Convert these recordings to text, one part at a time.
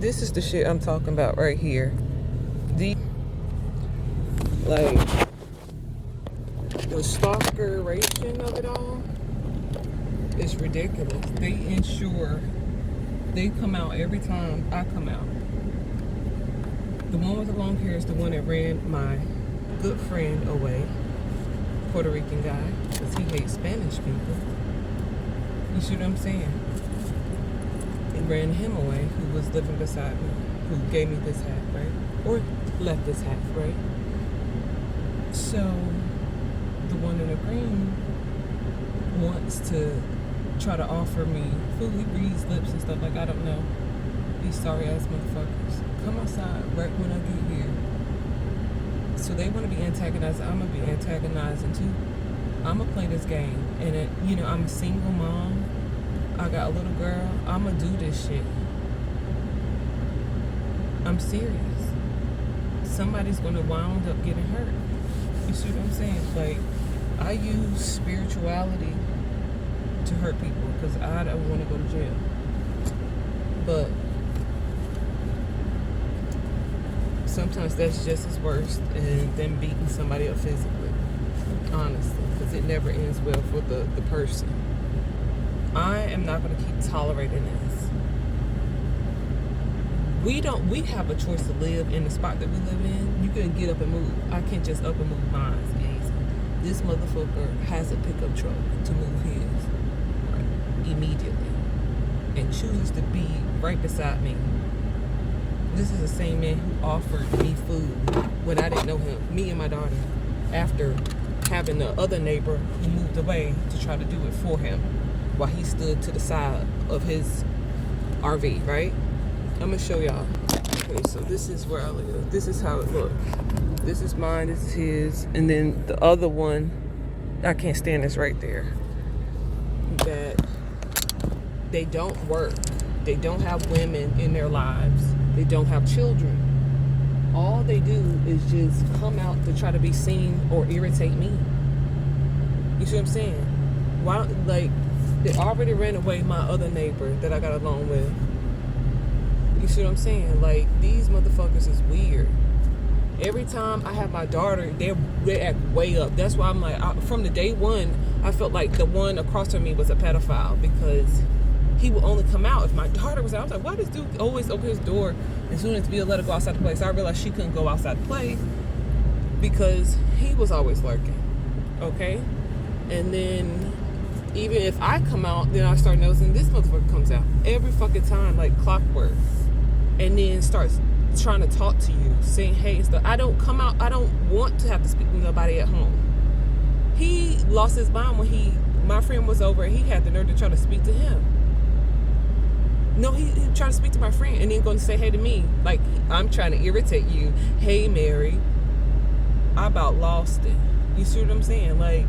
This is the shit I'm talking about right here. Like, the stalkeration of it all is ridiculous. They come out every time I come out. The one with the long hair is the one that ran my good friend away, Puerto Rican guy, because he hates Spanish people. You see what I'm saying? It ran him away, who was living beside me, who gave me this hat, right? Or left this hat, right? So, the one in the green wants to try to offer me food. He reads lips and stuff, like, I don't know. These sorry ass motherfuckers come outside right when I get here. So they want to be antagonizing. I'm gonna be antagonizing too. I'm gonna play this game, and I'm a single mom. I got a little girl. I'm gonna do this shit. I'm serious. Somebody's gonna wind up getting hurt. You see what I'm saying? Like, I use spirituality to hurt people because I don't want to go to jail. But sometimes that's just as worse than beating somebody up physically, honestly, because it never ends well for the person. I am not going to keep tolerating this. We have a choice to live in the spot that we live in. You can get up and move. I can't just up and move mine easy. This motherfucker has a pickup truck to move his immediately and chooses to be right beside me. This is the same man who offered me food when I didn't know him, me and my daughter, after having the other neighbor who moved away to try to do it for him while he stood to the side of his RV, right? I'm gonna show y'all. Okay, so this is where I live. This is how it looks. This is mine, this is his, and then the other one, I can't stand this right there. That they don't work. They don't have women in their lives. They don't have children. All they do is just come out to try to be seen or irritate me. You see what I'm saying? Why? Like, they already ran away my other neighbor that I got along with. You see what I'm saying? Like, these motherfuckers is weird. Every time I have my daughter, they act way up. That's why I'm like, from the day one, I felt like the one across from me was a pedophile, because he would only come out if my daughter was out. I was like, why does dude always open his door as soon as Bill let her go outside to play? So I realized she couldn't go outside to play because he was always lurking. Okay? And then even if I come out, then I start noticing this motherfucker comes out every fucking time like clockwork, and then starts trying to talk to you, saying hey and stuff. I don't come out. I don't want to have to speak to nobody at home. He lost his mind when my friend was over and he had the nerve to try to speak to him. No, he tried to speak to my friend and then going to say hey to me. Like, I'm trying to irritate you. Hey, Mary. I about lost it. You see what I'm saying? Like,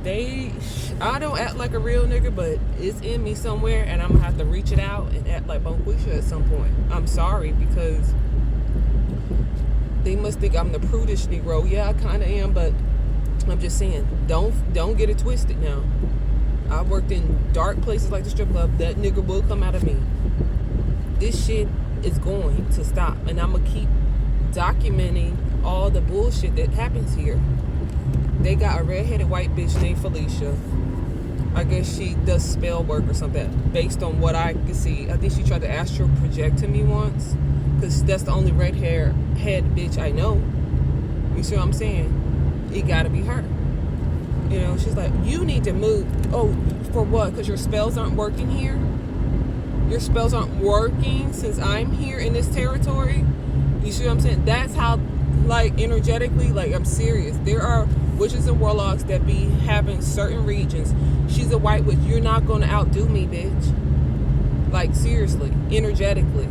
I don't act like a real nigga, but it's in me somewhere, and I'm gonna have to reach it out and act like Bonquisha at some point. I'm sorry, because they must think I'm the prudish Negro. Yeah, I kind of am, but I'm just saying, don't get it twisted now. I worked in dark places like the strip club. That nigga will come out of me. This shit is going to stop, and I'm gonna keep documenting all the bullshit that happens here. They got a redheaded white bitch named Felicia. I guess she does spell work or something, based on what I can see. I think she tried to astral project to me once, because that's the only red head bitch I know. You see what I'm saying? It gotta be her. You know, she's like, you need to move. Oh, for what? Because your spells aren't working here? Your spells aren't working since I'm here in this territory? You see what I'm saying? That's how, like, energetically, like, I'm serious. There are witches and warlocks that be having certain regions. She's a white witch. You're not going to outdo me, bitch. Like, seriously, energetically.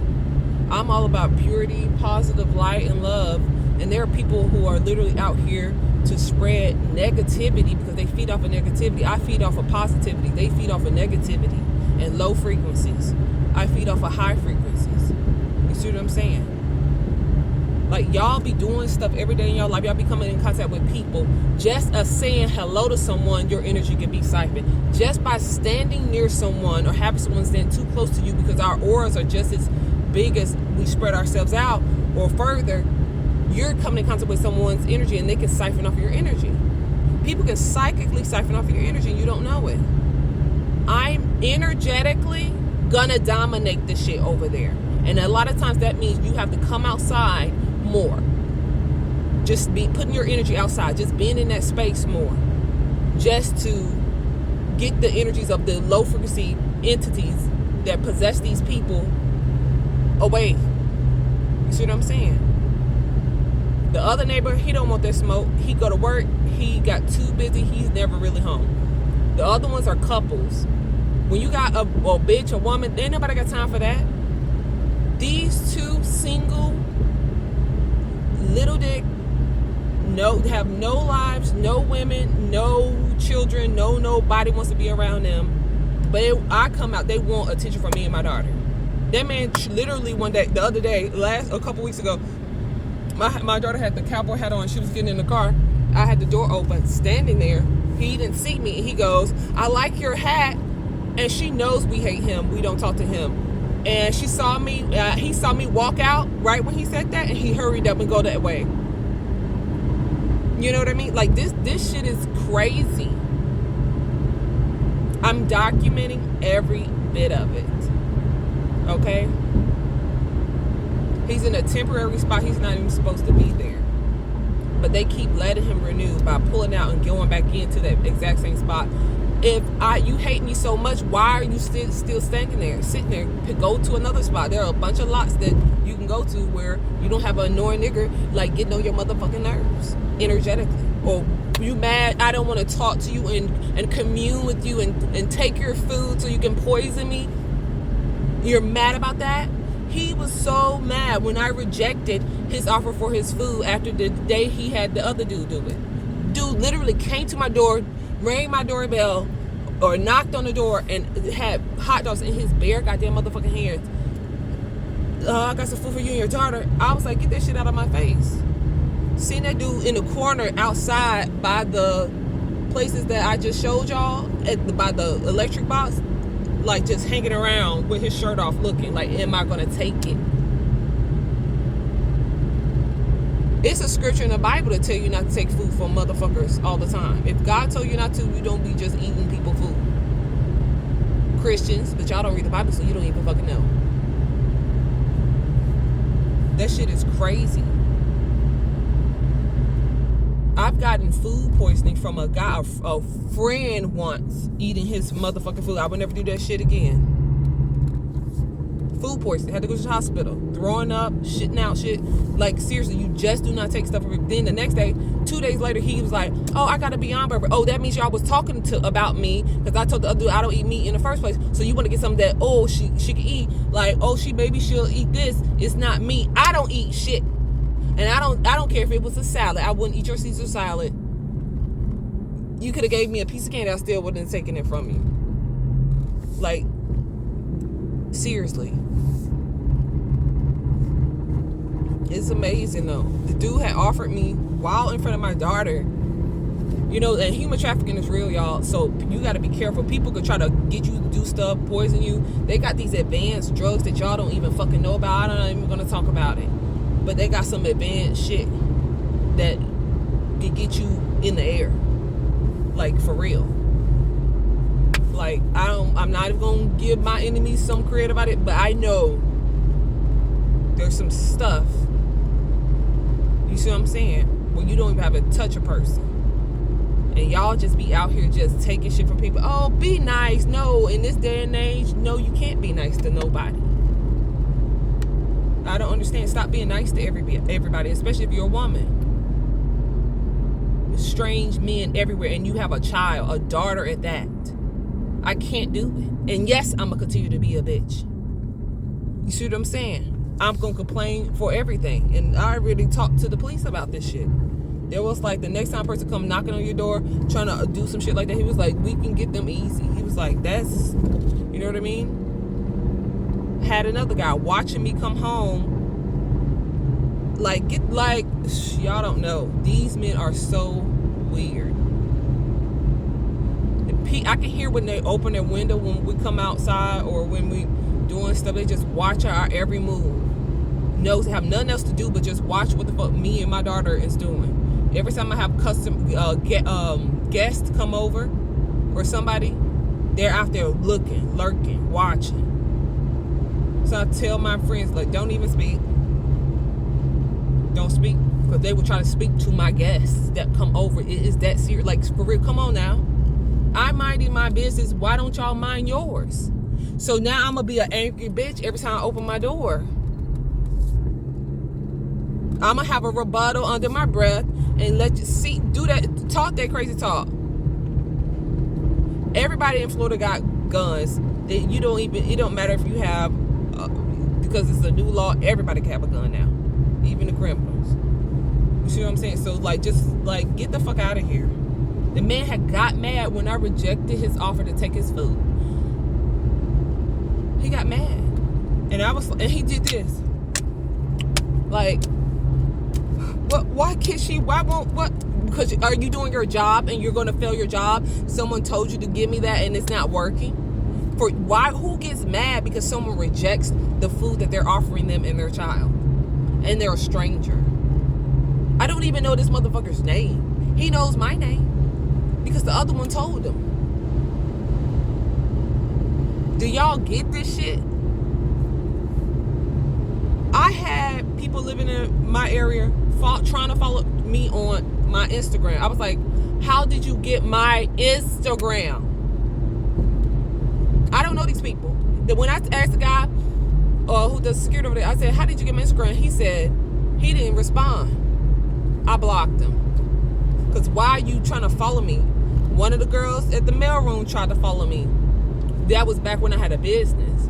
I'm all about purity, positive light, and love. And there are people who are literally out here to spread negativity because they feed off of negativity. I feed off of positivity. They feed off of negativity and low frequencies. I feed off of high frequencies. You see what I'm saying? Like, y'all be doing stuff every day in your life. Y'all be coming in contact with people. Just saying hello to someone, your energy can be siphoned. Just by standing near someone or having someone stand too close to you, because our auras are just as big as we spread ourselves out or further, you're coming in contact with someone's energy and they can siphon off your energy. People can psychically siphon off your energy and you don't know it. I'm energetically gonna dominate the shit over there. And a lot of times that means you have to come outside more. Just be putting your energy outside, just being in that space more, just to get the energies of the low frequency entities that possess these people away. You see what I'm saying? The other neighbor, he don't want that smoke. He go to work, he got too busy, he's never really home. The other ones are couples. When you got a bitch, a woman, ain't nobody got time for that. These two single, little dick, have no lives, no women, no children, nobody wants to be around them. But I come out, they want attention from me and my daughter. That man literally the other day, a couple weeks ago, my daughter had the cowboy hat on. She was getting in the car. I had the door open, standing there. He didn't see me. And he goes, "I like your hat." And she knows we hate him. We don't talk to him. And she saw me. He saw me walk out right when he said that, and he hurried up and go that way. You know what I mean? Like, this shit is crazy. I'm documenting every bit of it. Okay? He's in a temporary spot. He's not even supposed to be there. But they keep letting him renew by pulling out and going back into that exact same spot. If you hate me so much, why are you still standing there, sitting there? Go to another spot. There are a bunch of lots that you can go to where you don't have an annoying nigger like getting on your motherfucking nerves energetically. Or you mad, I don't want to talk to you and commune with you and take your food so you can poison me. You're mad about that? He was so mad when I rejected his offer for his food after the day he had the other dude do it. Dude literally came to my door, rang my doorbell, or knocked on the door and had hot dogs in his bare goddamn motherfucking hands. I got some food for you and your daughter. I was like, get that shit out of my face. Seeing that dude in the corner outside by the places that I just showed y'all, by the electric box, like just hanging around with his shirt off looking like, am I gonna take it? It's a scripture in the Bible to tell you not to take food from motherfuckers all the time. If God told you not to, you don't be just eating people food. Christians, but y'all don't read the Bible, so you don't even fucking know. That shit is crazy. I've gotten food poisoning from a guy, a friend once, eating his motherfucking food. I would never do that shit again. Food poisoning. Had to go to the hospital. Throwing up, shitting out shit. Like, seriously, you just do not take stuff. Then the next day, 2 days later, he was like, oh, I got a Beyond Burger. Oh, that means y'all was talking about me because I told the other dude I don't eat meat in the first place. So you want to get something that, oh, she can eat. Like, oh, maybe she'll eat this. It's not me. I don't eat shit. And I don't care if it was a salad. I wouldn't eat your Caesar salad. You could have gave me a piece of candy. I still wouldn't have taken it from you. Like, seriously. It's amazing though. The dude had offered me while in front of my daughter. You know, and human trafficking is real, y'all. So you got to be careful. People could try to get you to do stuff, poison you. They got these advanced drugs that y'all don't even fucking know about. I'm not even going to talk about it. But they got some advanced shit that can get you in the air. Like, for real. Like, I'm not even going to give my enemies some credit about it, but I know there's some stuff, you see what I'm saying, when you don't even have to touch a person. And y'all just be out here just taking shit from people. Oh, be nice. No, in this day and age, no, you can't be nice to nobody. I don't understand. Stop being nice to everybody, especially if you're a woman. Strange men everywhere, and you have a child, a daughter at that. I can't do it. And yes, I'm going to continue to be a bitch. You see what I'm saying? I'm going to complain for everything. And I really talked to the police about this shit. There was like, the next time a person come knocking on your door trying to do some shit like that, he was like, we can get them easy. He was like, that's, you know what I mean? Had another guy watching me come home y'all don't know. These men are so weird. I can hear when they open their window when we come outside or when we doing stuff. They just watch our every move. Have nothing else to do but just watch what the fuck me and my daughter is doing. Every time I have guests come over or somebody, they're out there looking, lurking, watching. So I tell my friends, like, don't even speak. Don't speak, because they will try to speak to my guests that come over. It is that serious. Like, for real, come on now. I'm minding my business. Why don't y'all mind yours? So now I'm gonna be an angry bitch every time I open my door. I'm gonna have a rebuttal under my breath and let you see, do that, talk that crazy talk. Everybody in Florida got guns. It don't matter if you have, because it's a new law, everybody can have a gun now, even the criminals. You see what I'm saying? So just get the fuck out of here. The man had got mad when I rejected his offer to take his food. He got mad, and he did this. Like, what? Why can't she? Why won't what? Because are you doing your job and you're going to fail your job? Someone told you to give me that and it's not working. Who gets mad because someone rejects the food that they're offering them and their child, and they're a stranger? I don't even know this motherfucker's name. He knows my name because the other one told him. Do y'all get this shit? I had people living in my area trying to follow me on my Instagram. I was like, how did you get my Instagram? I don't know these people. When I asked the guy who does security over there, I said, how did you get my Instagram? He said he didn't respond. I blocked him. Because why are you trying to follow me? One of the girls at the mailroom tried to follow me. That was back when I had a business.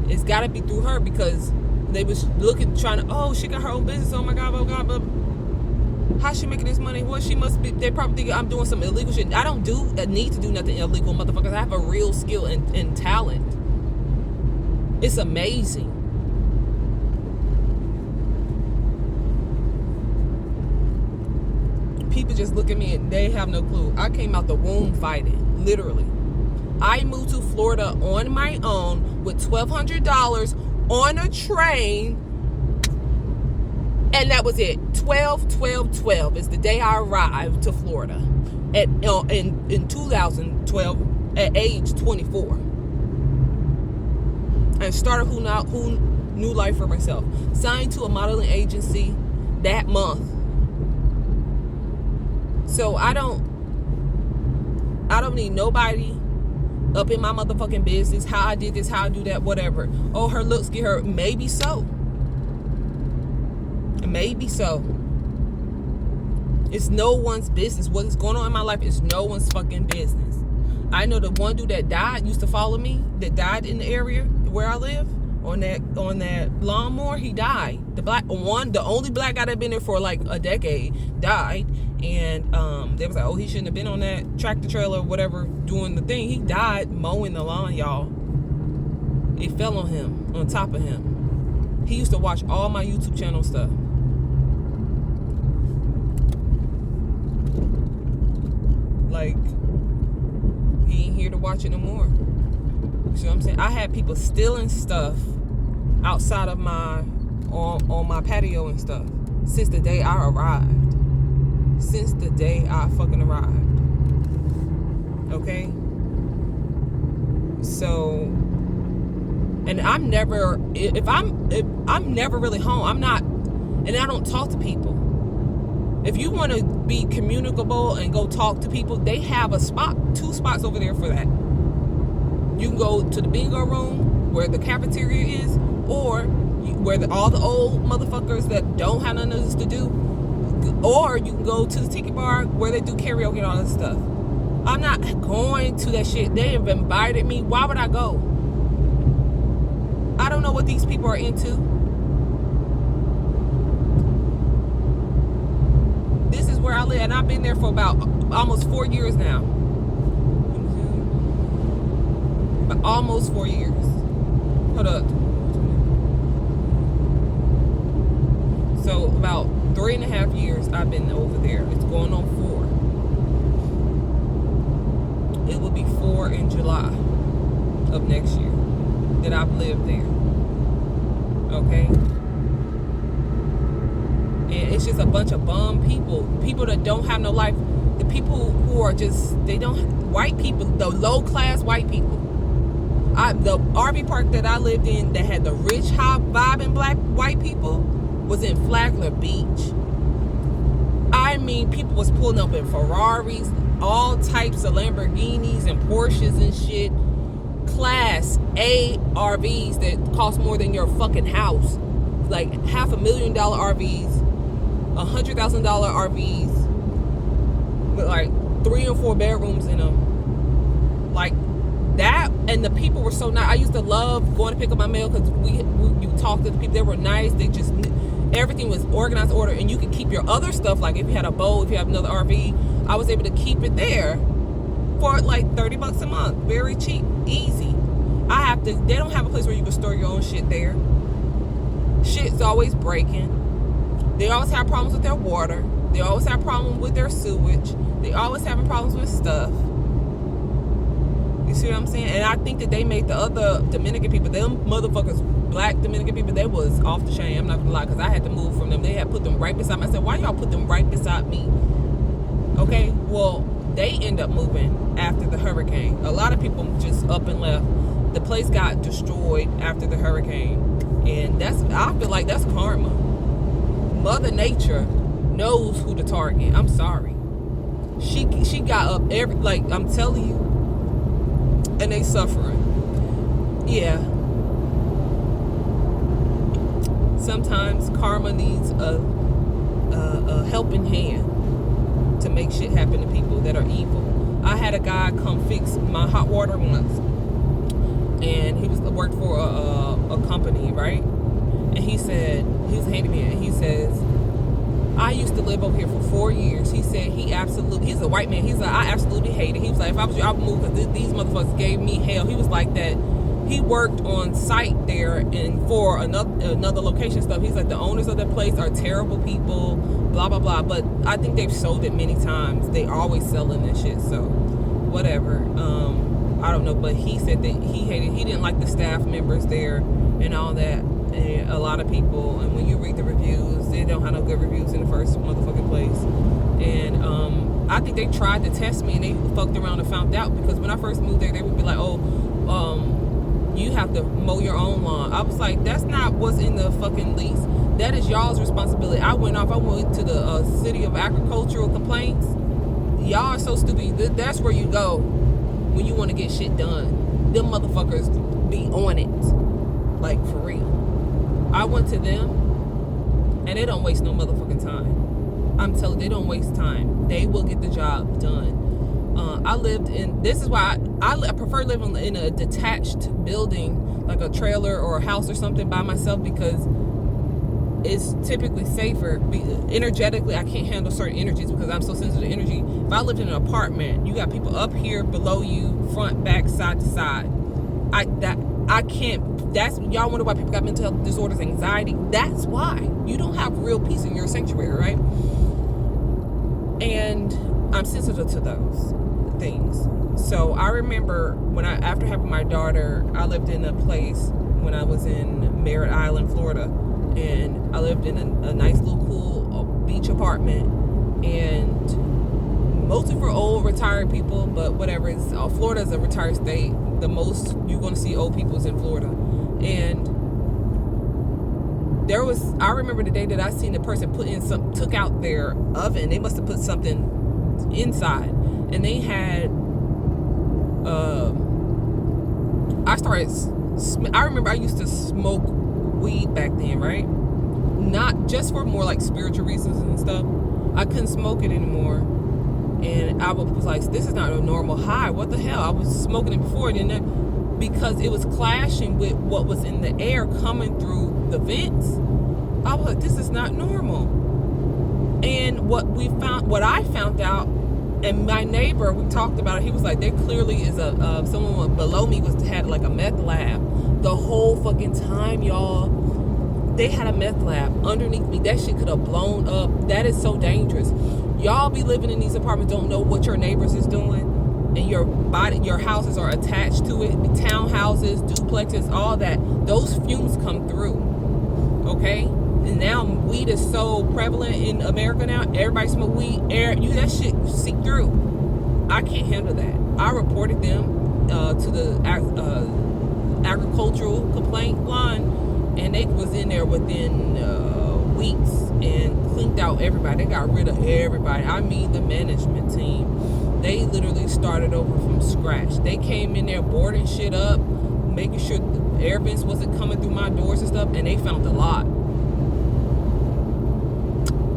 It's got to be through her, because they was she got her own business. Oh my God, but how's she making this money? Well, she must be, they probably think I'm doing some illegal shit. I don't need to do nothing illegal, motherfuckers. I have a real skill and talent. It's amazing. People just look at me and they have no clue. I came out the womb fighting, literally. I moved to Florida on my own with $1,200 on a train, and that was it. 12 is the day I arrived to Florida in 2012 at age 24, and started who new life for myself. Signed to a modeling agency that month. So I don't need nobody up in my motherfucking business. How I did this, how I do that, whatever. Oh, her looks get her. Maybe so. Maybe so. It's no one's business. What is going on in my life is no one's fucking business. I know the one dude that died used to follow me, that died in the area where I live, on that lawnmower. He died. The only black guy that been there for like a decade died. And they was like, oh, he shouldn't have been on that tractor trailer or whatever doing the thing. He died mowing the lawn, y'all. It fell on him, on top of him. He used to watch all my YouTube channel stuff. Like, he ain't here to watch it no more. You see what I'm saying? I had people stealing stuff outside of on my patio and stuff since the day I arrived. Since the day I fucking arrived. Okay? So, and I'm never really home. I'm not, and I don't talk to people. If you want to be communicable and go talk to people, they have two spots over there for that. You can go to the bingo room where the cafeteria is, or where all the old motherfuckers that don't have nothing else to do, or you can go to the tiki bar where they do karaoke and all that stuff. I'm not going to that shit. They have invited me. Why would I go? I don't know what these people are into. This is where I live, and I've been there for about almost 4 years now. Almost 4 years. Hold up. So about of next year that I've lived there. Okay? And it's just a bunch of bum people that don't have no life. The people who are just, white people, the low-class white people. The RV park that I lived in that had the rich, high vibing black white people was in Flagler Beach. I mean, people was pulling up in Ferraris, all types of Lamborghinis and Porsches and shit. Class A RVs that cost more than your fucking house. Like $500,000 RVs, $100,000 RVs with like 3 or 4 bedrooms in them. Like that, and the people were so nice. I used to love going to pick up my mail because you talked to the people. They were nice. They just, everything was organized, order, and you could keep your other stuff. Like if you had a boat, if you have another RV, I was able to keep it there for like $30 a month. Very cheap, easy. They don't have a place where you can store your own shit there. Shit's always breaking. They always have problems with their water. They always have problems with their sewage. They always having problems with stuff. You see what I'm saying? And I think that they made the other Dominican people, them motherfuckers, black Dominican people, they was off the chain. I'm not gonna lie, because I had to move from them. They had put them right beside me. I said, why y'all put them right beside me? Okay, well, they end up moving after the hurricane. A lot of people just up and left. The place got destroyed after the hurricane. And I feel like that's karma. Mother Nature knows who to target. I'm sorry. She got up I'm telling you, and they suffering. Yeah. Sometimes karma needs a helping hand to make shit happen to people that are evil. I had a guy come fix my hot water once, and he worked for a company, right? And he said, he was a handyman, and he says, I used to live over here for 4 years. He said he's a white man. He's like, I absolutely hate it. He was like, if I was you, I would move because these motherfuckers gave me hell. He was like that. He worked on site there and for another location stuff. He's like, the owners of the place are terrible people, blah, blah, blah. But I think they've sold it many times. They always selling this shit. So whatever. I don't know. But he said that he didn't like the staff members there and all that. And a lot of people, and when you read the reviews, they don't have no good reviews in the first motherfucking place. And I think they tried to test me, and they fucked around and found out, because when I first moved there, they would be like, you have to mow your own lawn. I was like, that's not what's in the fucking lease. That is y'all's responsibility. I went to the City of Agricultural Complaints. Y'all are so stupid. That's where you go when you want to get shit done. Them motherfuckers be on it. Like, for real. I went to them, and they don't waste no motherfucking time. I'm telling you, they don't waste time. They will get the job done. This is why I prefer living in a detached building, like a trailer or a house or something by myself, because it's typically safer. Energetically, I can't handle certain energies because I'm so sensitive to energy. If I lived in an apartment, you got people up here, below you, front, back, side to side. I can't. Y'all wonder why people got mental health disorders, anxiety. That's why. You don't have real peace in your sanctuary, right? And I'm sensitive to those things. So I remember after having my daughter, I lived in a place when I was in Merritt Island, Florida, and I lived in a nice little cool beach apartment, and mostly for old retired people, but whatever. Florida is a retired state. The most you're going to see old people is in Florida. And I remember the day that I seen the person took out their oven. They must have put something inside, and they had I remember I used to smoke weed back then, right? Not just for more like spiritual reasons and stuff. I couldn't smoke it anymore, and I was like, this is not a normal high. What the hell? I was smoking it before, and then because it was clashing with what was in the air coming through the vents, I was like, this is not normal. And what I found out, and my neighbor, we talked about it, he was like, there clearly is someone below me had like a meth lab the whole fucking time, y'all. They had a meth lab underneath me. That shit could have blown up. That is so dangerous. Y'all be living in these apartments, don't know what your neighbors is doing. and your houses are attached to it, townhouses, duplexes, all that, those fumes come through. Okay? And now weed is so prevalent in America now. Everybody smoke weed. That shit seep through. I can't handle that. I reported them to the agricultural complaint line, and they was in there within weeks and cleaned out everybody. They got rid of everybody. I mean, the management team. They literally started over from scratch. They came in there boarding shit up, making sure the air vents wasn't coming through my doors and stuff, and they found a lot.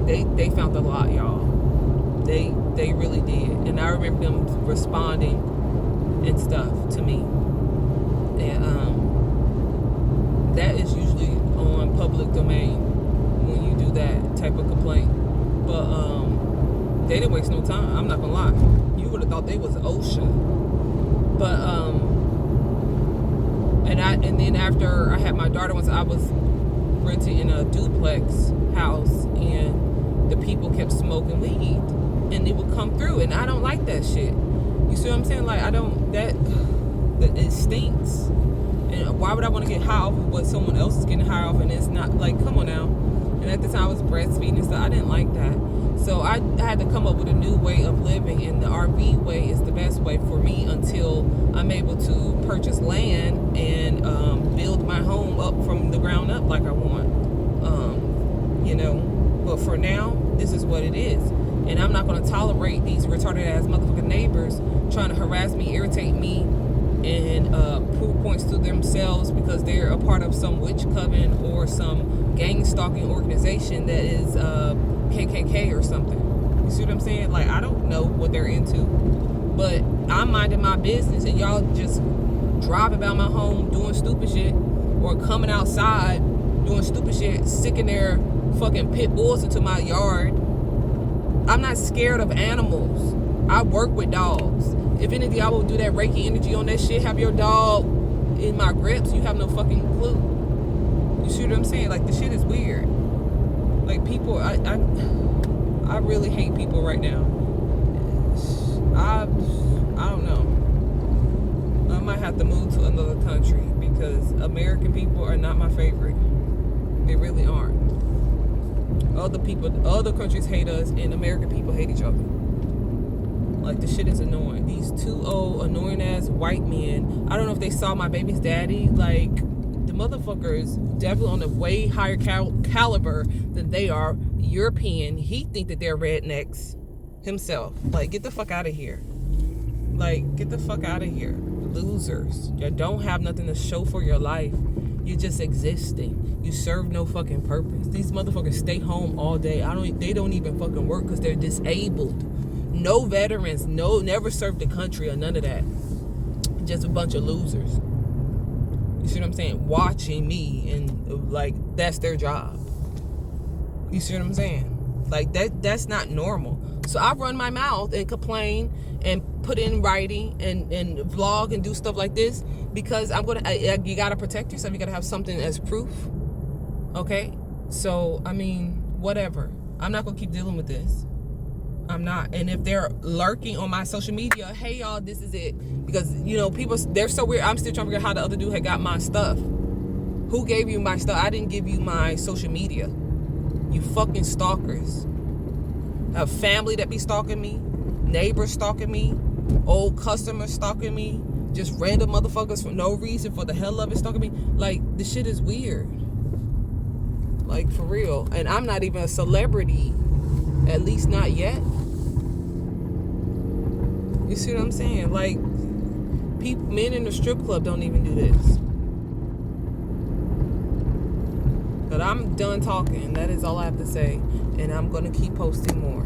They found a lot, y'all. They really did. And I remember them responding and stuff to me. And that is usually on public domain when you do that type of complaint. But they didn't waste no time. I'm not gonna lie. You would have thought they was OSHA. But and then after I had my daughter, once I was renting in a duplex house, and the people kept smoking weed, and they would come through, and I don't like that shit. You see what I'm saying? Like, I don't, that it stinks. And why would I want to get high off of what someone else is getting high off, and it's not, like, come on now. And at the time I was breastfeeding and stuff. I didn't like that. So I had to come up with a new way of living, and the RV way is the best way for me until I'm able to purchase land and build my home up from the ground up like I want. But for now, this is what it is. And I'm not going to tolerate these retarded ass motherfucking neighbors trying to harass me, irritate me, and prove points to themselves because they're a part of some witch coven or some gang stalking organization that is KKK or something. You see what I'm saying? Like, I don't know what they're into, but I'm minding my business, and y'all just driving by my home doing stupid shit, or coming outside doing stupid shit, sticking their fucking pit bulls into my yard. I'm not scared of animals. I work with dogs. If any of y'all will do that Reiki energy on that shit, have your dog in my grips, you have no fucking clue. You see what I'm saying? Like, the shit is weird. Like, people, I really hate people right now. I don't know. I might have to move to another country because American people are not my favorite. They really aren't. Other countries hate us, and American people hate each other. Like, the shit is annoying. These two old, annoying ass white men. I don't know if they saw my baby's daddy. Like, the motherfuckers definitely on a way higher caliber than they are. European. He think that they're rednecks himself. Like, get the fuck out of here. Like, get the fuck out of here. Losers. You don't have nothing to show for your life. You're just existing. You serve no fucking purpose. These motherfuckers stay home all day. They don't even fucking work because they're disabled. No veterans. Never served the country or none of that. Just a bunch of losers. You see what I'm saying? Watching me, and like, that's their job. You see what I'm saying? Like, that's not normal. So I run my mouth and complain and put in writing and vlog and do stuff like this because you gotta protect yourself. You gotta have something as proof. Okay? So, I mean, whatever. I'm not gonna keep dealing with this. I'm not. And if they're lurking on my social media, hey y'all, this is it. Because, people, they're so weird. I'm still trying to figure out how the other dude had got my stuff. Who gave you my stuff? I didn't give you my social media. You fucking stalkers. I have family that be stalking me, neighbors stalking me, old customers stalking me, just random motherfuckers for no reason, for the hell of it, stalking me. Like, the shit is weird. Like, for real. And I'm not even a celebrity. At least not yet. You see what I'm saying? Like, men in the strip club don't even do this. But I'm done talking. That is all I have to say. And I'm going to keep posting more.